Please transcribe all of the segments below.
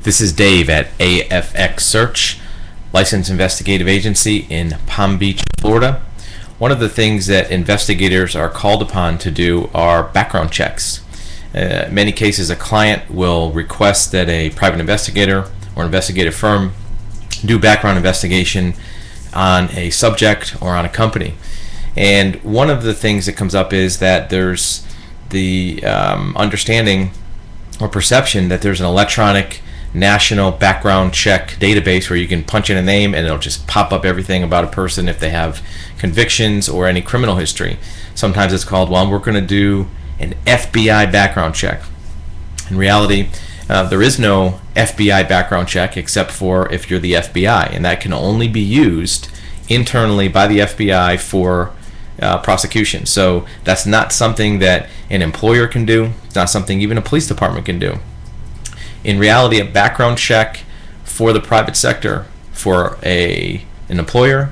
This is Dave at AFX Search, licensed investigative agency in Palm Beach, Florida. One of the things that investigators are called upon to do are background checks. In many cases, a client will request that a private investigator or investigative firm do background investigation on a subject or on a company. And one of the things that comes up is that there's the understanding or perception that there's an electronic national background check database where you can punch in a name and it'll just pop up everything about a person if they have convictions or any criminal history. Sometimes it's called, well, we're going to do an FBI background check. In reality, there is no FBI background check except for if you're the FBI, and that can only be used internally by the FBI for prosecution. So that's not something that an employer can do. It's not something even a police department can do. In reality, a background check for the private sector, for an employer,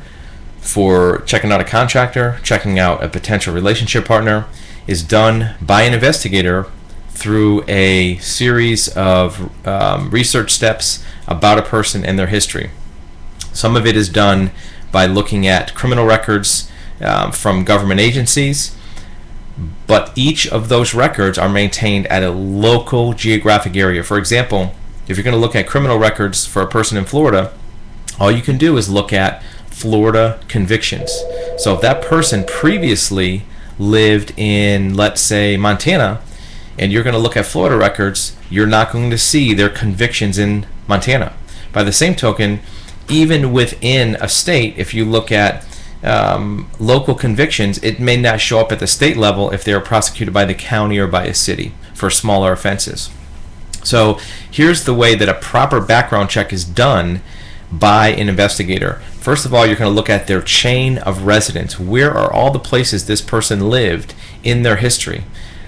for checking out a contractor, checking out a potential relationship partner, is done by an investigator through a series of research steps about a person and their history. Some of it is done by looking at criminal records from government agencies, but each of those records are maintained at a local geographic area. For example, if you're going to look at criminal records for a person in Florida, all you can do is look at Florida convictions. So if that person previously lived in, let's say, Montana, and you're going to look at Florida records, you're not going to see their convictions in Montana. By the same token, even within a state, if you look at local convictions, it may not show up at the state level if they are prosecuted by the county or by a city for smaller offenses. So here's the way that a proper background check is done by an investigator. First of all, you're going to look at their chain of residence. Where are all the places this person lived in their history?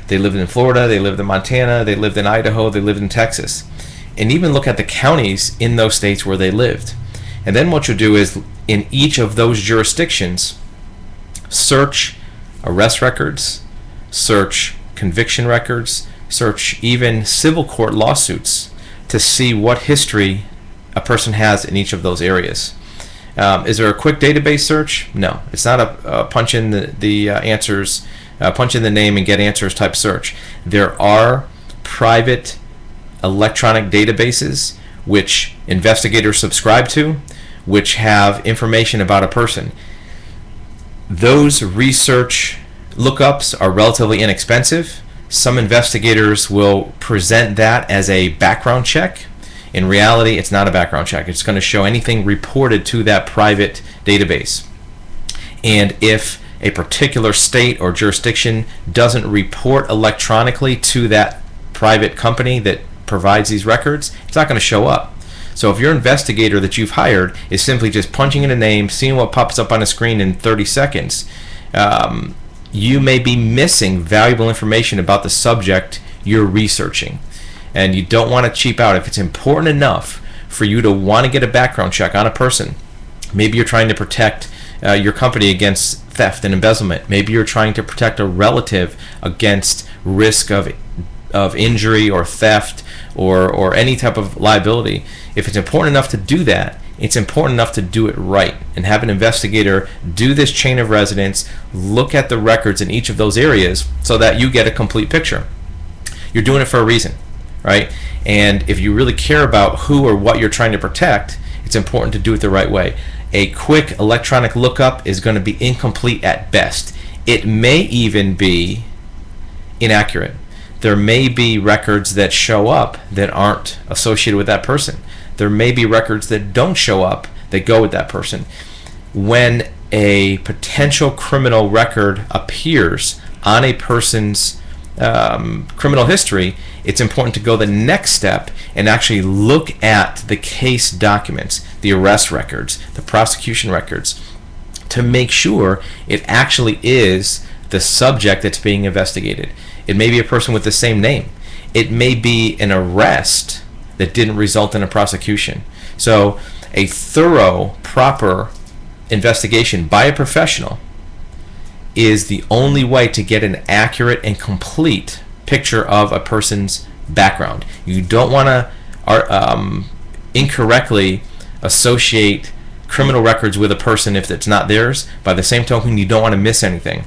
They lived in Florida, they lived in Montana, they lived in Idaho, they lived in Texas. And even look at the counties in those states where they lived. And then what you'll do is, in each of those jurisdictions, search arrest records, search conviction records, search even civil court lawsuits to see what history a person has in each of those areas. Is there a quick database search? No, it's not a punch in the answers, punch in the name and get answers type search. There are private electronic databases which investigators subscribe to, which have information about a person. Those research lookups are relatively inexpensive. Some investigators will present that as a background check. In reality, it's not a background check. It's going to show anything reported to that private database. And if a particular state or jurisdiction doesn't report electronically to that private company that provides these records, it's not going to show up. So if your investigator that you've hired is simply just punching in a name, seeing what pops up on a screen in 30 seconds, you may be missing valuable information about the subject you're researching. And you don't want to cheap out. If it's important enough for you to want to get a background check on a person, maybe you're trying to protect your company against theft and embezzlement. Maybe you're trying to protect a relative against risk of injury or theft or any type of liability. If it's important enough to do that, it's important enough to do it right and have an investigator do this chain of residence, look at the records in each of those areas so that you get a complete picture. You're doing it for a reason, right? And if you really care about who or what you're trying to protect, it's important to do it the right way. A quick electronic lookup is going to be incomplete at best. It may even be inaccurate. There may be records that show up that aren't associated with that person. There may be records that don't show up that go with that person. When a potential criminal record appears on a person's criminal history, it's important to go the next step and actually look at the case documents, the arrest records, the prosecution records, to make sure it actually is the subject that's being investigated. It may be a person with the same name. It may be an arrest that didn't result in a prosecution. So a thorough, proper investigation by a professional is the only way to get an accurate and complete picture of a person's background. You don't want to incorrectly associate criminal records with a person if it's not theirs. By the same token, you don't want to miss anything.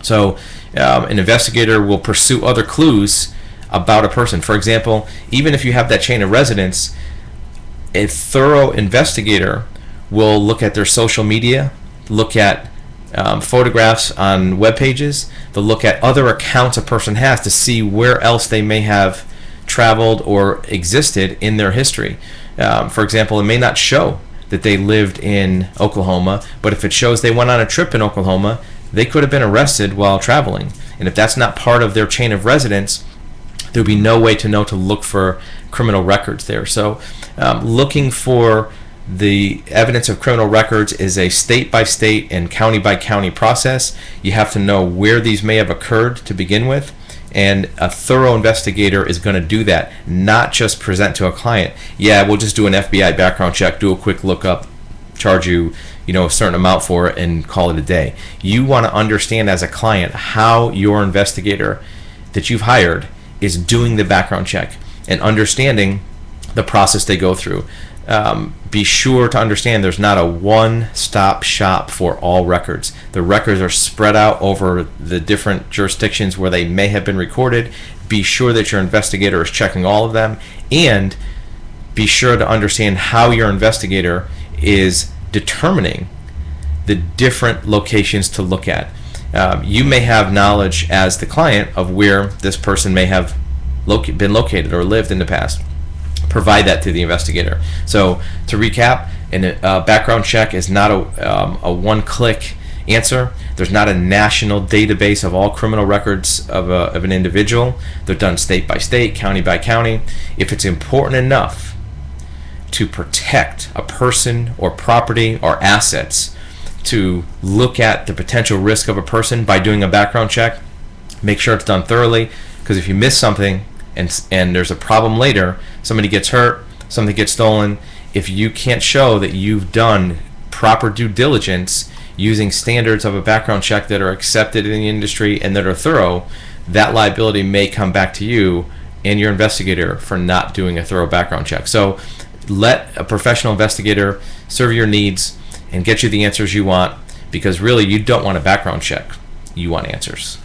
So an investigator will pursue other clues about a person. For example, even if you have that chain of residence, a thorough investigator will look at their social media, look at photographs on web pages. They'll look at other accounts a person has to see where else they may have traveled or existed in their history. For example, it may not show that they lived in Oklahoma, but if it shows they went on a trip in Oklahoma, they could have been arrested while traveling. And if that's not part of their chain of residence, there'll be no way to know to look for criminal records there. So looking for the evidence of criminal records is a state-by-state and county-by-county process. You have to know where these may have occurred to begin with, and a thorough investigator is going to do that, not just present to a client, yeah, we'll just do an FBI background check, do a quick lookup, charge you, a certain amount for it, and call it a day. You want to understand as a client how your investigator that you've hired is doing the background check and understanding the process they go through. Be sure to understand there's not a one-stop shop for all records. The records are spread out over the different jurisdictions where they may have been recorded. Be sure that your investigator is checking all of them, and be sure to understand how your investigator is determining the different locations to look at. You may have knowledge as the client of where this person may have been located or lived in the past. Provide that to the investigator. So to recap, a background check is not a one-click answer. There's not a national database of all criminal records of an individual. They're done state by state, county by county. If it's important enough to protect a person or property or assets, to look at the potential risk of a person by doing a background check, make sure it's done thoroughly, because if you miss something and there's a problem later, somebody gets hurt, something gets stolen, if you can't show that you've done proper due diligence using standards of a background check that are accepted in the industry and that are thorough, that liability may come back to you and your investigator for not doing a thorough background check. So let a professional investigator serve your needs and get you the answers you want, because really you don't want a background check, you want answers.